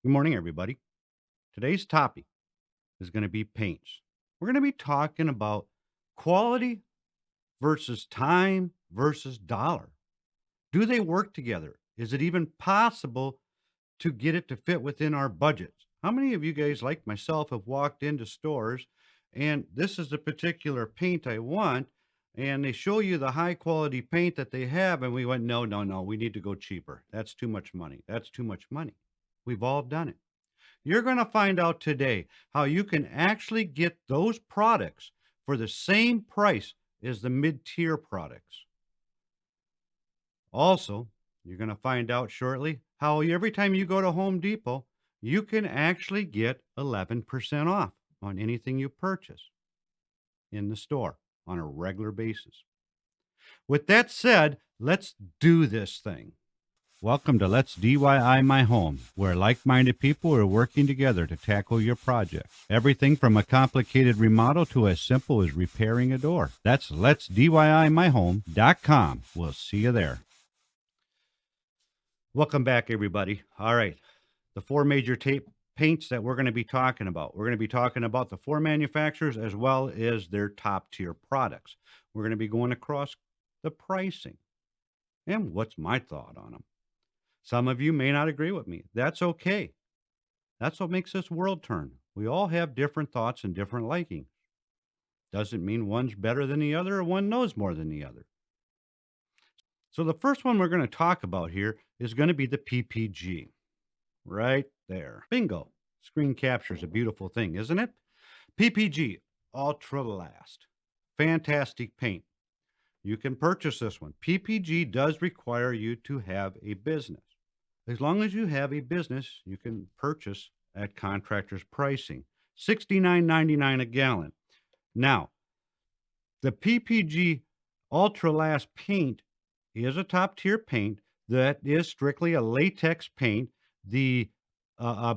Good morning, everybody. Today's topic is going to be paints. We're going to be talking about quality versus time versus dollar. Do they work together? Is it even possible to get it to fit within our budgets? How many of you guys, like myself, have walked into stores and this is the particular paint I want? And they show you the high quality paint that they have, and we went, no, no, no, we need to go cheaper. That's too much money. That's too much money. We've all done it. You're going to find out today how you can actually get those products for the same price as the mid tier products. Also, you're going to find out shortly how every time you go to Home Depot, you can actually get 11% off on anything you purchase in the store on a regular basis. With that said, let's do this thing. Welcome to Let's DIY My Home, where like-minded people are working together to tackle your project. Everything from a complicated remodel to as simple as repairing a door. That's LetsDiyMyHome.com. We'll see you there. Welcome back, everybody. All right, the four major paints that we're going to be talking about. We're going to be talking about the four manufacturers as well as their top-tier products. We're going to be going across the pricing and what's my thought on them. Some of you may not agree with me. That's okay. That's what makes this world turn. We all have different thoughts and different likings. Doesn't mean one's better than the other or one knows more than the other. So the first one we're going to talk about here is going to be the PPG. Right there. Bingo. Screen capture is a beautiful thing, isn't it? PPG Ultra Last. Fantastic paint. You can purchase this one. PPG does require you to have a business. As long as you have a business, you can purchase at contractor's pricing, $69.99 a gallon. Now, the PPG Ultra Last paint is a top tier paint that is strictly a latex paint. The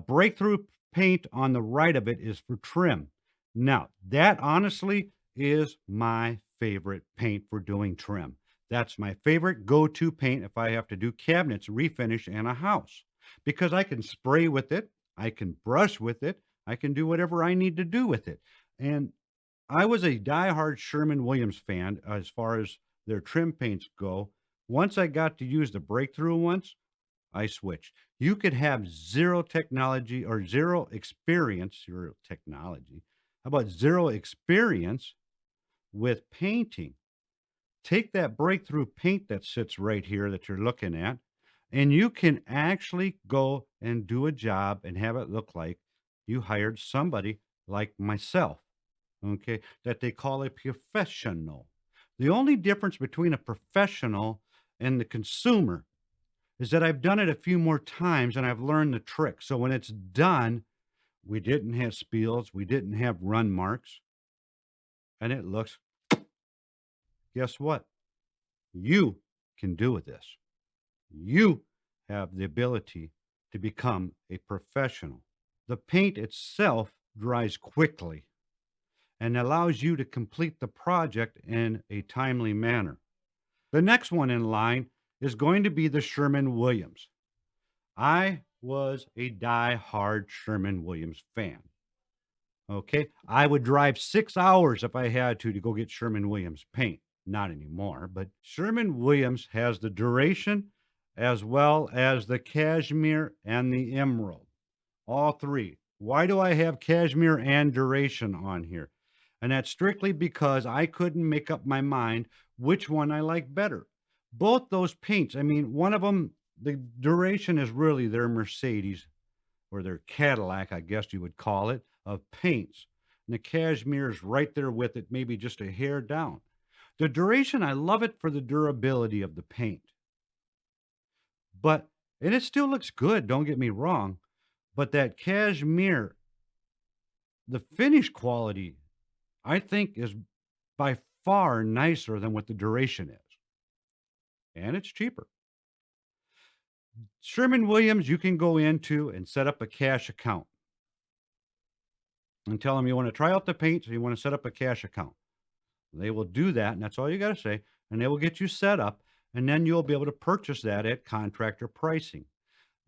breakthrough paint on the right of it is for trim. Now, that honestly is my favorite paint for doing trim. That's my favorite go-to paint if I have to do cabinets, refinish, and a house, because I can spray with it, I can brush with it, I can do whatever I need to do with it. And I was a diehard Sherwin Williams fan as far as their trim paints go. Once I got to use the breakthrough ones, I switched. You could have zero technology or zero experience, zero technology. How about zero experience with painting? Take that breakthrough paint that sits right here that you're looking at, and you can actually go and do a job and have it look like you hired somebody like myself, okay, that they call a professional. The only difference between a professional and the consumer is that I've done it a few more times and I've learned the trick. So when it's done, we didn't have spills, we didn't have run marks, and it looks, guess what? You can do with this. You have the ability to become a professional. The paint itself dries quickly and allows you to complete the project in a timely manner. The next one in line is going to be the Sherwin Williams. I was a die-hard Sherwin Williams fan. Okay. I would drive 6 hours if I had to go get Sherwin Williams paint. Not anymore, but Sherwin Williams has the Duration as well as the Cashmere and the Emerald. All three. Why do I have Cashmere and Duration on here? And that's strictly because I couldn't make up my mind which one I like better. Both those paints, I mean, one of them, the Duration is really their Mercedes or their Cadillac, I guess you would call it, of paints. And the Cashmere is right there with it, maybe just a hair down. The Duration, I love it for the durability of the paint. But, and it still looks good, don't get me wrong, but that Cashmere, the finish quality, I think is by far nicer than what the Duration is. And it's cheaper. Sherwin Williams, you can go into and set up a cash account and tell them you want to try out the paint, so you want to set up a cash account. They will do that, and that's all you got to say, and they will get you set up, and then you'll be able to purchase that at contractor pricing.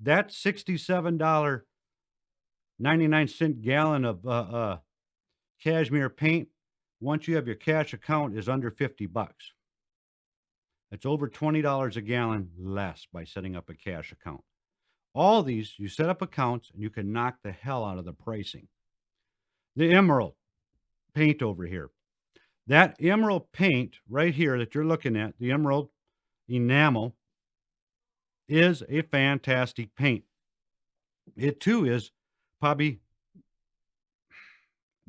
That $67 99-cent gallon of cashmere paint, once you have your cash account, is under 50 bucks. It's over $20 a gallon less by setting up a cash account. All these, you set up accounts and you can knock the hell out of the pricing. The Emerald paint over here. That Emerald paint right here that you're looking at, the Emerald enamel, is a fantastic paint. It too is probably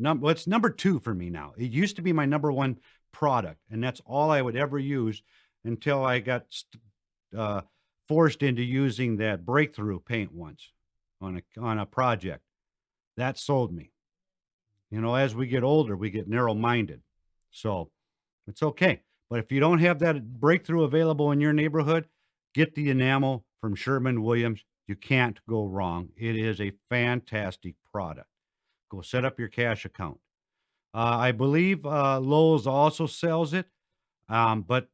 it's number 2 for me now. It used to be my number 1 product, and that's all I would ever use until I got uh, forced into using that breakthrough paint once on a project. That sold me. You know, as we get older, we get narrow-minded. So it's okay. But if you don't have that breakthrough available in your neighborhood, get the enamel from Sherwin Williams. You can't go wrong. It is a fantastic product. Go set up your cash account. I believe Lowe's also sells it, but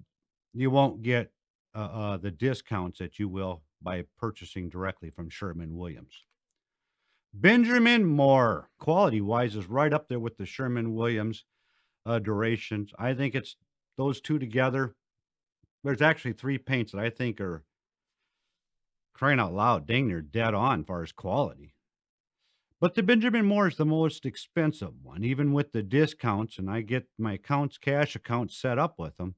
you won't get the discounts that you will by purchasing directly from Sherwin Williams. Benjamin Moore, quality wise, is right up there with the Sherwin Williams durations. I think it's those two together. There's actually 3 paints that I think are, crying out loud, dang, they're dead on as far as quality. But the Benjamin Moore is the most expensive one, even with the discounts, and I get my accounts, cash accounts set up with them.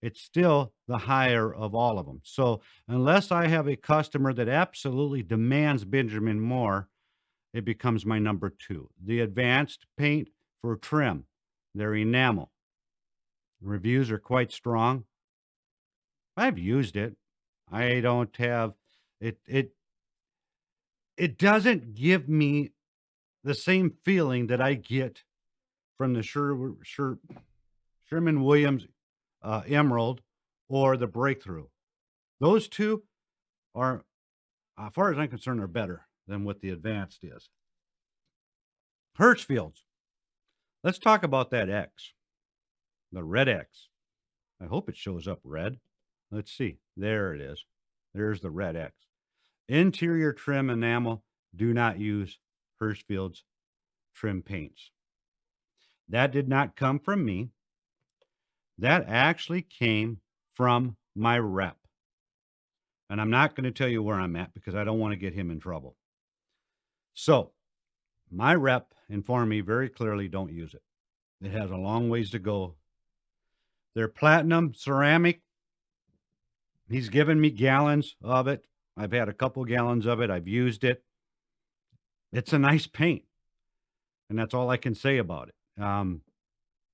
It's still the higher of all of them. So unless I have a customer that absolutely demands Benjamin Moore, it becomes my number 2. The advanced paint for trim, their enamel. Reviews are quite strong. I've used it. I don't have it. It doesn't give me the same feeling that I get from the Sherwin Williams Emerald or the Breakthrough. Those two are, as far as I'm concerned, are better than what the Advanced is. Hirschfields. Let's talk about that X, the red X. I hope it shows up red. Let's see. There it is. There's the red X. Interior trim enamel. Do not use Hirschfield's trim paints. That did not come from me. That actually came from my rep. And I'm not going to tell you where I'm at because I don't want to get him in trouble. So my rep informed me very clearly, don't use it. It has a long ways to go. They're platinum ceramic. He's given me gallons of it. I've had a couple gallons of it. I've used it. It's a nice paint. And that's all I can say about it.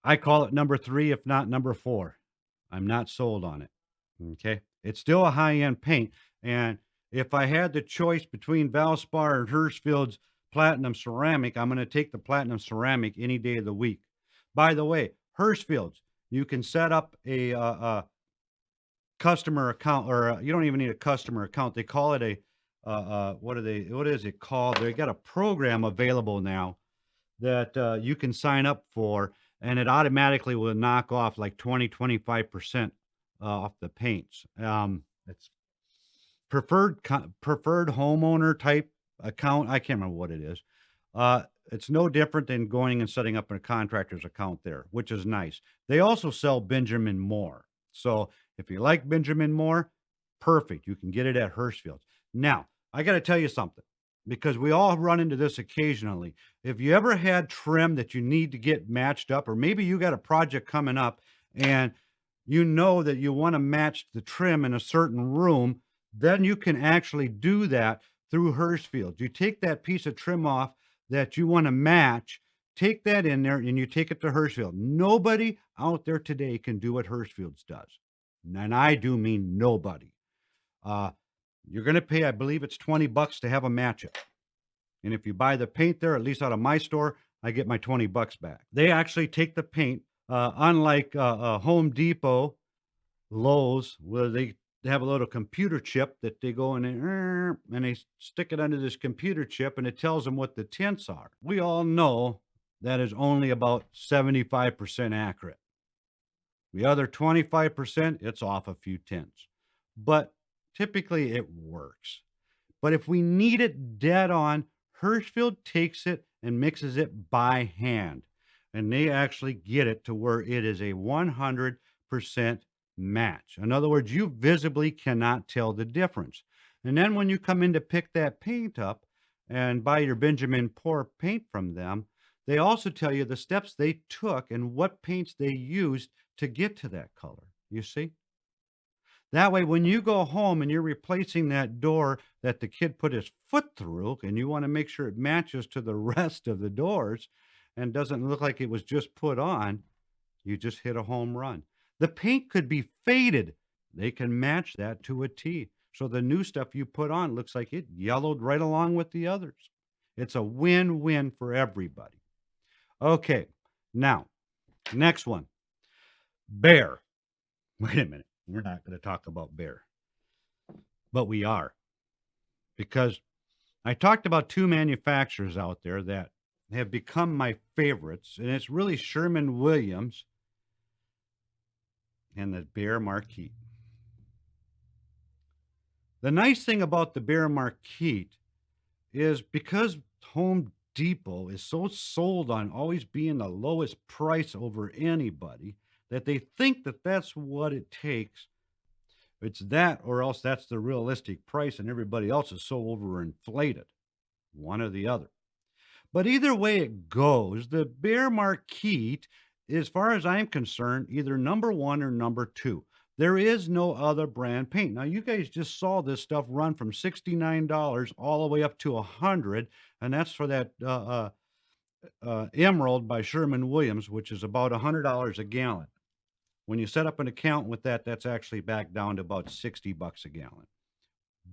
I call it number 3, if not number 4. I'm not sold on it. Okay. It's still a high-end paint. And if I had the choice between Valspar and Hirschfield's platinum ceramic, I'm going to take the platinum ceramic any day of the week. By the way, Hirschfield's, you can set up a customer account, or you don't even need a customer account. They call it a, what is it called? They got a program available now that you can sign up for, and it automatically will knock off like 25% off the paints. It's preferred homeowner type account. I can't remember what it is. It's no different than going and setting up a contractor's account there, which is nice. They also sell Benjamin Moore. So if you like Benjamin Moore, perfect. You can get it at Hirschfield's. Now, I got to tell you something, because we all run into this occasionally. If you ever had trim that you need to get matched up, or maybe you got a project coming up and you know that you want to match the trim in a certain room, then you can actually do that through Hirschfield. You take that piece of trim off that you want to match, take that in there, and you take it to Hirschfield. Nobody out there today can do what Hirschfield's does. And I do mean nobody. You're going to pay, I believe it's $20 to have a match it. And if you buy the paint there, at least out of my store, I get my $20 back. They actually take the paint, unlike Home Depot, Lowe's, where they have a little computer chip that they go in and they stick it under this computer chip, and it tells them what the tints are. We all know that is only about 75% accurate. The other 25%, it's off a few tints. But typically it works. But if we need it dead on, Hirschfield takes it and mixes it by hand, and they actually get it to where it is a 100% match. In other words, you visibly cannot tell the difference. And then when you come in to pick that paint up and buy your Benjamin Pour paint from them, they also tell you the steps they took and what paints they used to get to that color. You see? That way, when you go home and you're replacing that door that the kid put his foot through, and you want to make sure it matches to the rest of the doors and doesn't look like it was just put on, you just hit a home run. The paint could be faded. They can match that to a T. So the new stuff you put on looks like it yellowed right along with the others. It's a win-win for everybody. Okay, now, next one. Behr. Wait a minute. We're not going to talk about Behr, but we are, because I talked about two manufacturers out there that have become my favorites, and it's really Sherwin Williams and the Behr Marquee. The nice thing about the Behr Marquee is because Home Depot is so sold on always being the lowest price over anybody, that they think that that's what it takes. It's that, or else that's the realistic price, and everybody else is so overinflated. One or the other. But either way it goes, the Behr Marquee, as far as I'm concerned, either number one or number two. There is no other brand paint. Now, you guys just saw this stuff run from $69 all the way up to $100, and that's for that Emerald by Sherwin Williams, which is about $100 a gallon. When you set up an account with that, that's actually back down to about 60 bucks a gallon.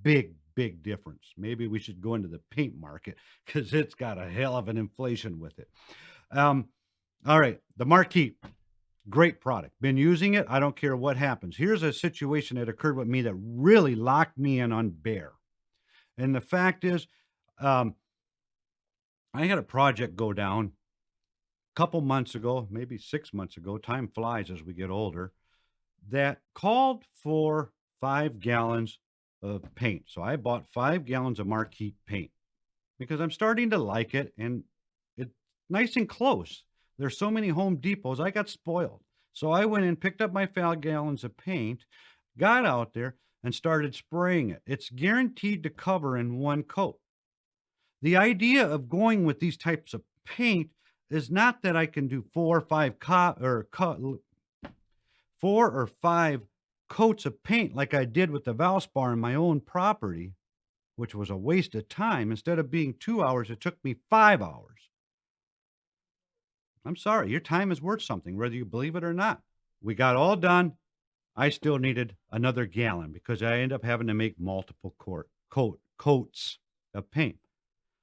Big, big difference. Maybe we should go into the paint market because it's got a hell of an inflation with it. All right, the Marquee, great product. Been using it. I don't care what happens. Here's a situation that occurred with me that really locked me in on Behr. And the fact is, I had a project go down couple months ago, maybe 6 months ago, time flies as we get older, that called for 5 gallons of paint. So I bought 5 gallons of Marquee paint because I'm starting to like it, and it's nice and close. There's so many Home Depots, I got spoiled. So I went and picked up my 5 gallons of paint, got out there, and started spraying it. It's guaranteed to cover in one coat. The idea of going with these types of paint is not that I can do 4 or 5 coats of paint like I did with the Valspar in my own property, which was a waste of time. Instead of being 2 hours, it took me 5 hours. I'm sorry, your time is worth something, whether you believe it or not. We got all done. I still needed another gallon because I ended up having to make multiple coats of paint.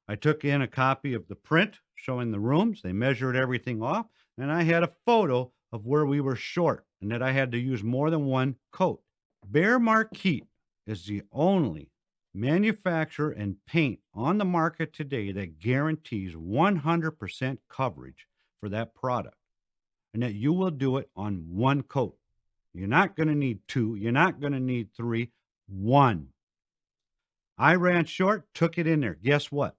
I took in a copy of the print showing the rooms. They measured everything off, and I had a photo of where we were short and that I had to use more than one coat. Behr Marquee is the only manufacturer and paint on the market today that guarantees 100% coverage for that product, and that you will do it on one coat. You're not going to need 2. You're not going to need 3. 1. I ran short, took it in there. Guess what?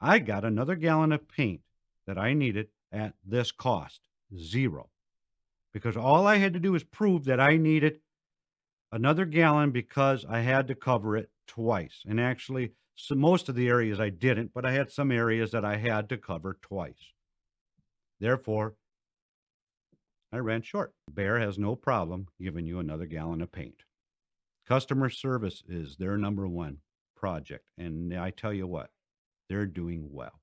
I got another gallon of paint that I needed at this cost, 0. Because all I had to do was prove that I needed another gallon because I had to cover it twice. And actually, most of the areas I didn't, but I had some areas that I had to cover twice. Therefore, I ran short. Behr has no problem giving you another gallon of paint. Customer service is their number one project. And I tell you what, they're doing well.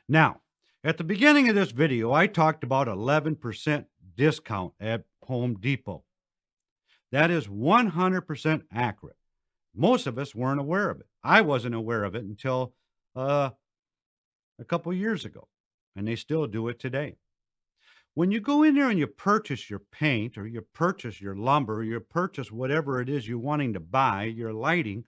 Now, at the beginning of this video, I talked about 11% discount at Home Depot. That is 100% accurate. Most of us weren't aware of it. I wasn't aware of it until a couple years ago, and they still do it today. When you go in there and you purchase your paint, or you purchase your lumber, or you purchase whatever it is you're wanting to buy, your lighting,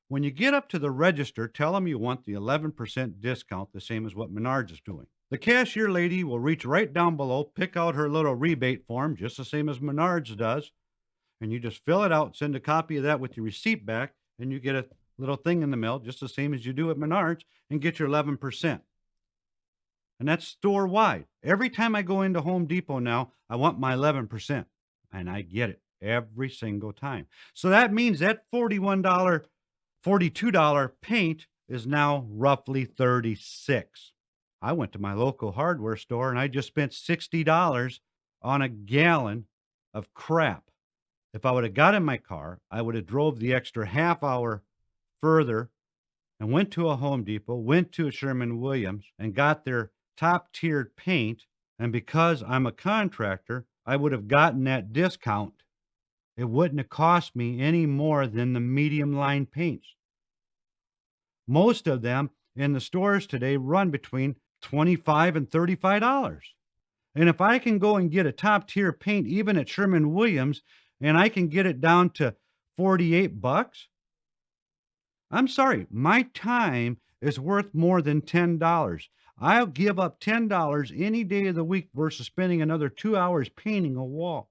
when you get up to the register, tell them you want the 11% discount, the same as what Menards is doing. The cashier lady will reach right down below, pick out her little rebate form, just the same as Menards does, and you just fill it out, send a copy of that with your receipt back, and you get a little thing in the mail, just the same as you do at Menards, and get your 11%. And that's store wide. Every time I go into Home Depot now, I want my 11%, and I get it every single time. So that means that $41, $42 paint is now roughly 36. I went to my local hardware store and I just spent $60 on a gallon of crap. If I would have got in my car, I would have drove the extra half hour further and went to a Home Depot, went to a Sherwin Williams and got their top tiered paint. And because I'm a contractor, I would have gotten that discount. It wouldn't have cost me any more than the medium line paints. Most of them in the stores today run between $25 and $35. And if I can go and get a top tier paint, even at Sherwin Williams, and I can get it down to $48, I'm sorry, my time is worth more than $10. I'll give up $10 any day of the week versus spending another 2 hours painting a wall.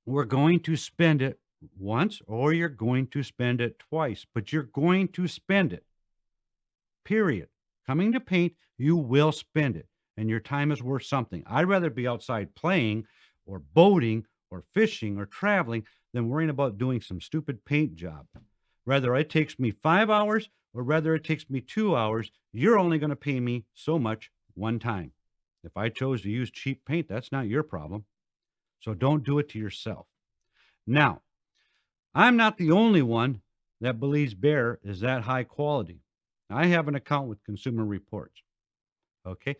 We're going to spend it once or you're going to spend it twice, but you're going to spend it. Period. Coming to paint, you will spend it, and your time is worth something. I'd rather be outside playing or boating or fishing or traveling than worrying about doing some stupid paint job. Whether it takes me 5 hours or whether it takes me 2 hours, you're only going to pay me so much one time. If I chose to use cheap paint, that's not your problem. So don't do it to yourself. Now, I'm not the only one that believes Behr is that high quality. I have an account with Consumer Reports. Okay.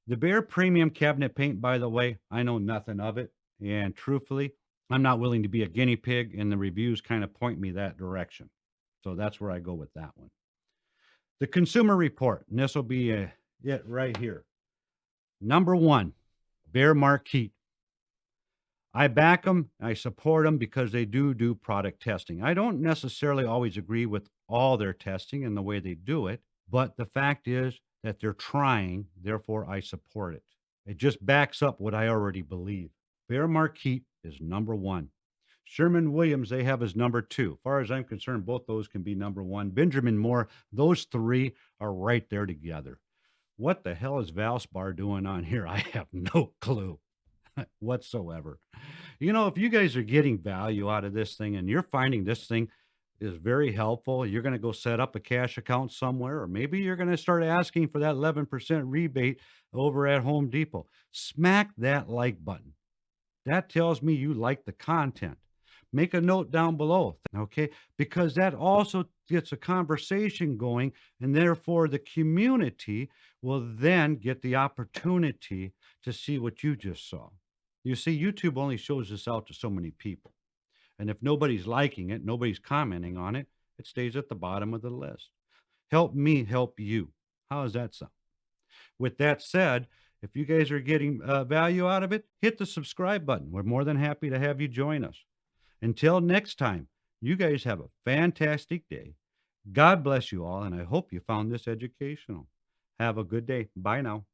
The Behr Premium Cabinet Paint, by the way, I know nothing of it. And truthfully, I'm not willing to be a guinea pig, and the reviews kind of point me that direction. So that's where I go with that one. The Consumer Report, and this will be it right here. Number 1, Behr Marquee. I back them, I support them because they do product testing. I don't necessarily always agree with all their testing and the way they do it, but the fact is that they're trying, therefore I support it. It just backs up what I already believe. Behr Marquee is number 1. Sherwin Williams, they have as number 2. As far as I'm concerned, both those can be number 1. Benjamin Moore, those 3 are right there together. What the hell is Valspar doing on here? I have no clue whatsoever. You know, if you guys are getting value out of this thing and you're finding this thing is very helpful, you're going to go set up a cash account somewhere, or maybe you're going to start asking for that 11% rebate over at Home Depot. Smack that like button. That tells me you like the content. Make a note down below, okay? Because that also gets a conversation going, and therefore the community will then get the opportunity to see what you just saw. You see, YouTube only shows this out to so many people. And if nobody's liking it, nobody's commenting on it, it stays at the bottom of the list. Help me help you. How does that sound? With that said, if you guys are getting value out of it, hit the subscribe button. We're more than happy to have you join us. Until next time, you guys have a fantastic day. God bless you all, and I hope you found this educational. Have a good day. Bye now.